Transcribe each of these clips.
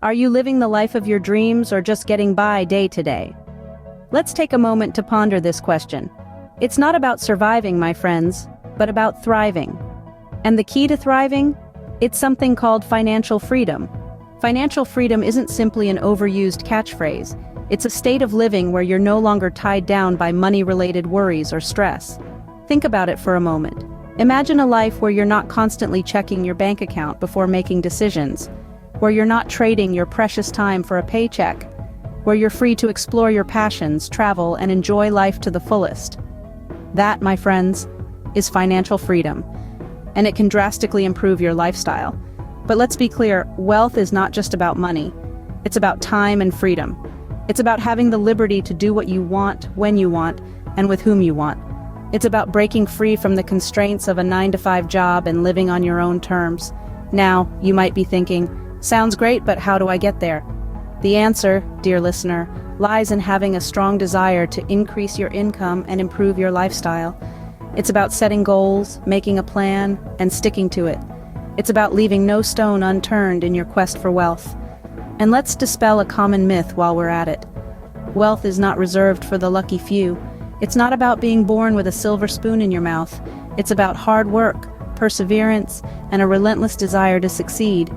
Are you living the life of your dreams or just getting by day to day? Let's take a moment to ponder this question. It's not about surviving, my friends, but about thriving. And the key to thriving? It's something called financial freedom. Financial freedom isn't simply an overused catchphrase. It's a state of living where you're no longer tied down by money-related worries or stress. Think about it for a moment. Imagine a life where you're not constantly checking your bank account before making decisions, where you're not trading your precious time for a paycheck, where you're free to explore your passions, travel, and enjoy life to the fullest. That, my friends, is financial freedom, and it can drastically improve your lifestyle. But let's be clear, wealth is not just about money. It's about time and freedom. It's about having the liberty to do what you want, when you want, and with whom you want. It's about breaking free from the constraints of a 9-to-5 job and living on your own terms. Now, you might be thinking, sounds great, but how do I get there? The answer, dear listener, lies in having a strong desire to increase your income and improve your lifestyle. It's about setting goals, making a plan, and sticking to it. It's about leaving no stone unturned in your quest for wealth. And let's dispel a common myth while we're at it. Wealth is not reserved for the lucky few. It's not about being born with a silver spoon in your mouth. It's about hard work, perseverance, and a relentless desire to succeed.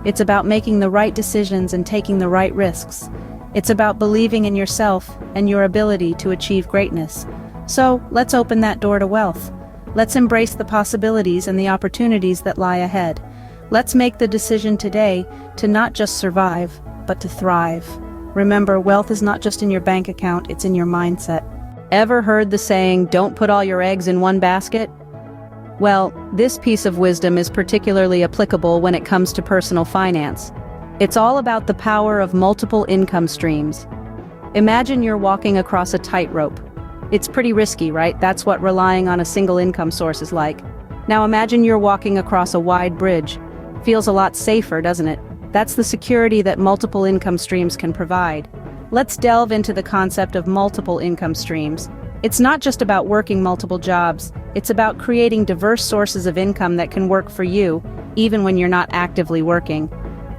It's about making the right decisions and taking the right risks. It's about believing in yourself and your ability to achieve greatness. So, let's open that door to wealth. Let's embrace the possibilities and the opportunities that lie ahead. Let's make the decision today to not just survive, but to thrive. Remember, wealth is not just in your bank account, it's in your mindset. Ever heard the saying, don't put all your eggs in one basket? Well, this piece of wisdom is particularly applicable when it comes to personal finance. It's all about the power of multiple income streams. Imagine you're walking across a tightrope. It's pretty risky, right? That's what relying on a single income source is like. Now imagine you're walking across a wide bridge. Feels a lot safer, doesn't it? That's the security that multiple income streams can provide. Let's delve into the concept of multiple income streams. It's not just about working multiple jobs, it's about creating diverse sources of income that can work for you, even when you're not actively working.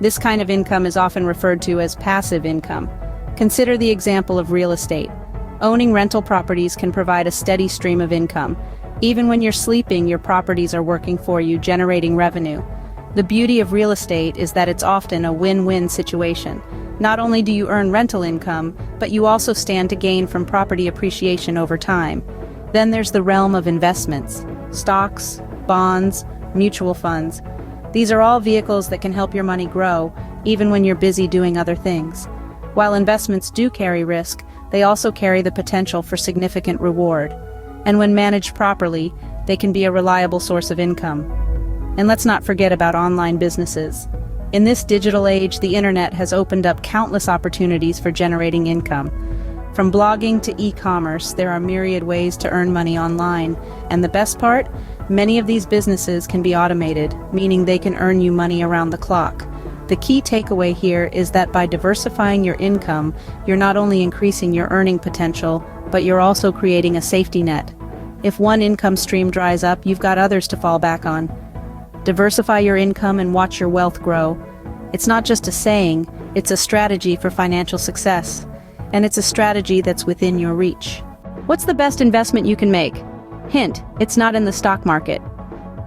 This kind of income is often referred to as passive income. Consider the example of real estate. Owning rental properties can provide a steady stream of income. Even when you're sleeping, your properties are working for you, generating revenue. The beauty of real estate is that it's often a win-win situation. Not only do you earn rental income, but you also stand to gain from property appreciation over time. Then there's the realm of investments. Stocks, bonds, mutual funds. These are all vehicles that can help your money grow, even when you're busy doing other things. While investments do carry risk, they also carry the potential for significant reward. And when managed properly, they can be a reliable source of income. And let's not forget about online businesses. In this digital age, the internet has opened up countless opportunities for generating income. From blogging to e-commerce, there are myriad ways to earn money online. And the best part? Many of these businesses can be automated, meaning they can earn you money around the clock. The key takeaway here is that by diversifying your income, you're not only increasing your earning potential, but you're also creating a safety net. If one income stream dries up, you've got others to fall back on. Diversify your income and watch your wealth grow. It's not just a saying, it's a strategy for financial success. And it's a strategy that's within your reach. What's the best investment you can make? Hint, it's not in the stock market.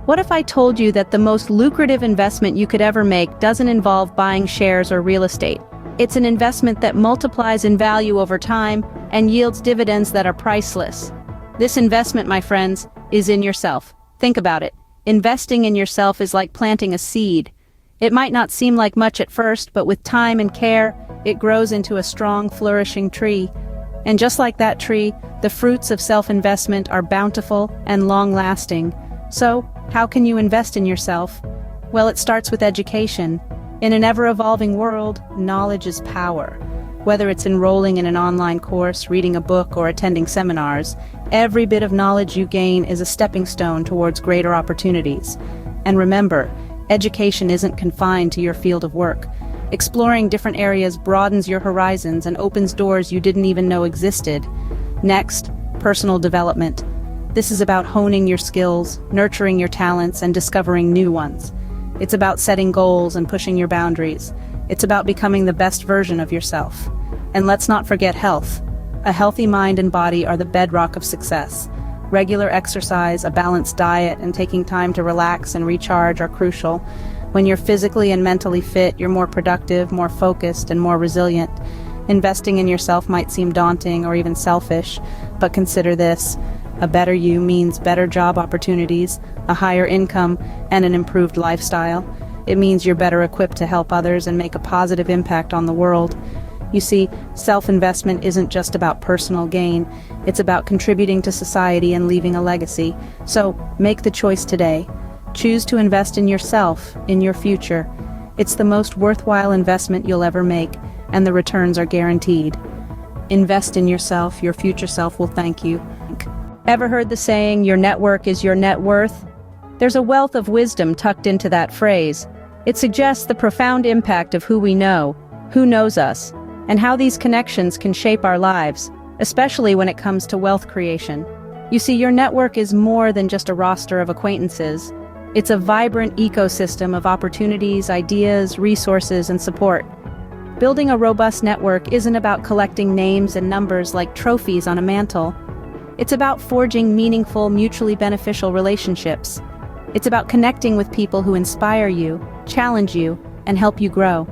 What if I told you that the most lucrative investment you could ever make doesn't involve buying shares or real estate? It's an investment that multiplies in value over time and yields dividends that are priceless. This investment, my friends, is in yourself. Think about it. Investing in yourself is like planting a seed. It might not seem like much at first, but with time and care, it grows into a strong, flourishing tree. And just like that tree, the fruits of self-investment are bountiful and long-lasting. So, how can you invest in yourself? Well, it starts with education. In an ever-evolving world, knowledge is power. Whether it's enrolling in an online course, reading a book, or attending seminars, every bit of knowledge you gain is a stepping stone towards greater opportunities. And remember, education isn't confined to your field of work. Exploring different areas broadens your horizons and opens doors you didn't even know existed. Next, personal development. This is about honing your skills, nurturing your talents, and discovering new ones. It's about setting goals and pushing your boundaries. It's about becoming the best version of yourself. And let's not forget health. A healthy mind and body are the bedrock of success. Regular exercise, a balanced diet, and taking time to relax and recharge are crucial. When you're physically and mentally fit, you're more productive, more focused, and more resilient. Investing in yourself might seem daunting or even selfish, but consider this. A better you means better job opportunities, a higher income, and an improved lifestyle. It means you're better equipped to help others and make a positive impact on the world. You see, self-investment isn't just about personal gain. It's about contributing to society and leaving a legacy. So, make the choice today. Choose to invest in yourself, in your future. It's the most worthwhile investment you'll ever make, and the returns are guaranteed. Invest in yourself, your future self will thank you. Ever heard the saying, your network is your net worth? There's a wealth of wisdom tucked into that phrase. It suggests the profound impact of who we know, who knows us, and how these connections can shape our lives, especially when it comes to wealth creation. You see, your network is more than just a roster of acquaintances. It's a vibrant ecosystem of opportunities, ideas, resources, and support. Building a robust network isn't about collecting names and numbers like trophies on a mantle. It's about forging meaningful, mutually beneficial relationships. It's about connecting with people who inspire you, challenge you, and help you grow.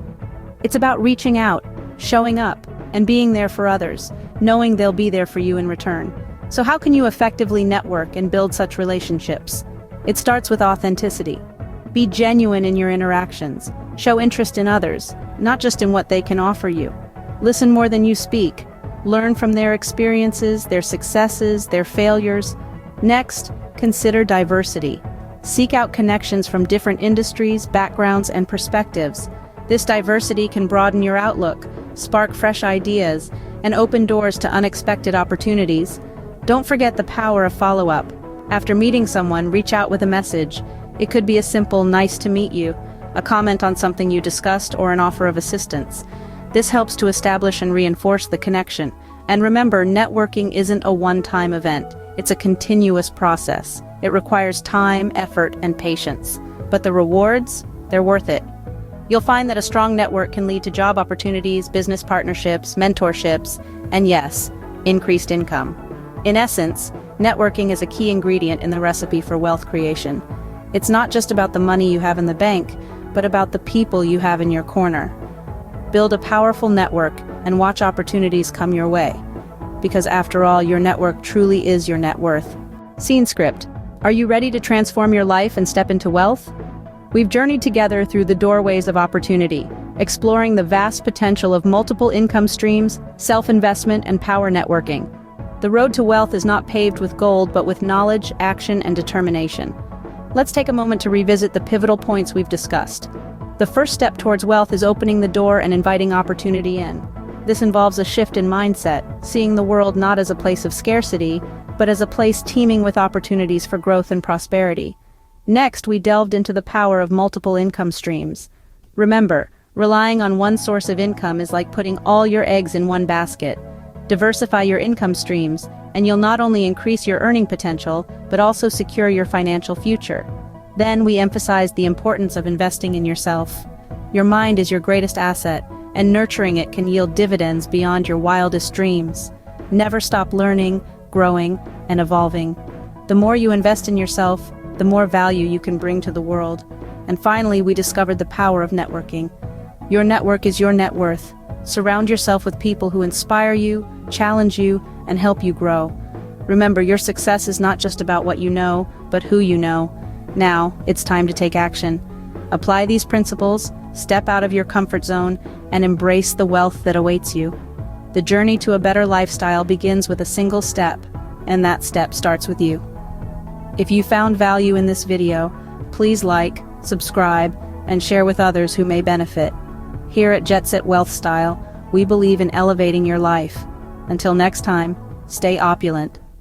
It's about reaching out, showing up, and being there for others, knowing they'll be there for you in return. So how can you effectively network and build such relationships? It starts with authenticity. Be genuine in your interactions. Show interest in others, not just in what they can offer you. Listen more than you speak. Learn from their experiences, their successes, their failures. Next, consider diversity. Seek out connections from different industries, backgrounds, and perspectives. This diversity can broaden your outlook, spark fresh ideas, and open doors to unexpected opportunities. Don't forget the power of follow-up. After meeting someone, reach out with a message. It could be a simple "nice to meet you," a comment on something you discussed, or an offer of assistance. This helps to establish and reinforce the connection. And remember, networking isn't a one-time event. It's a continuous process. It requires time, effort, and patience. But the rewards, they're worth it. You'll find that a strong network can lead to job opportunities, business partnerships, mentorships, and yes, increased income. In essence, networking is a key ingredient in the recipe for wealth creation. It's not just about the money you have in the bank, but about the people you have in your corner. Build a powerful network and watch opportunities come your way. Because after all, your network truly is your net worth. Scene script. Are you ready to transform your life and step into wealth? We've journeyed together through the doorways of opportunity, exploring the vast potential of multiple income streams, self-investment, and power networking. The road to wealth is not paved with gold, but with knowledge, action, and determination. Let's take a moment to revisit the pivotal points we've discussed. The first step towards wealth is opening the door and inviting opportunity in. This involves a shift in mindset, seeing the world not as a place of scarcity, but as a place teeming with opportunities for growth and prosperity. Next, we delved into the power of multiple income streams. Remember, relying on one source of income is like putting all your eggs in one basket. Diversify your income streams, and you'll not only increase your earning potential, but also secure your financial future. Then we emphasized the importance of investing in yourself. Your mind is your greatest asset, and nurturing it can yield dividends beyond your wildest dreams. Never stop learning, growing, and evolving. The more you invest in yourself, the more value you can bring to the world. And finally, we discovered the power of networking. Your network is your net worth. Surround yourself with people who inspire you, challenge you, and help you grow. Remember, your success is not just about what you know, but who you know. Now, it's time to take action. Apply these principles, step out of your comfort zone, and embrace the wealth that awaits you. The journey to a better lifestyle begins with a single step, and that step starts with you. If you found value in this video, please like, subscribe, and share with others who may benefit. Here at Jetset Wealthstyle, we believe in elevating your life. Until next time, stay opulent.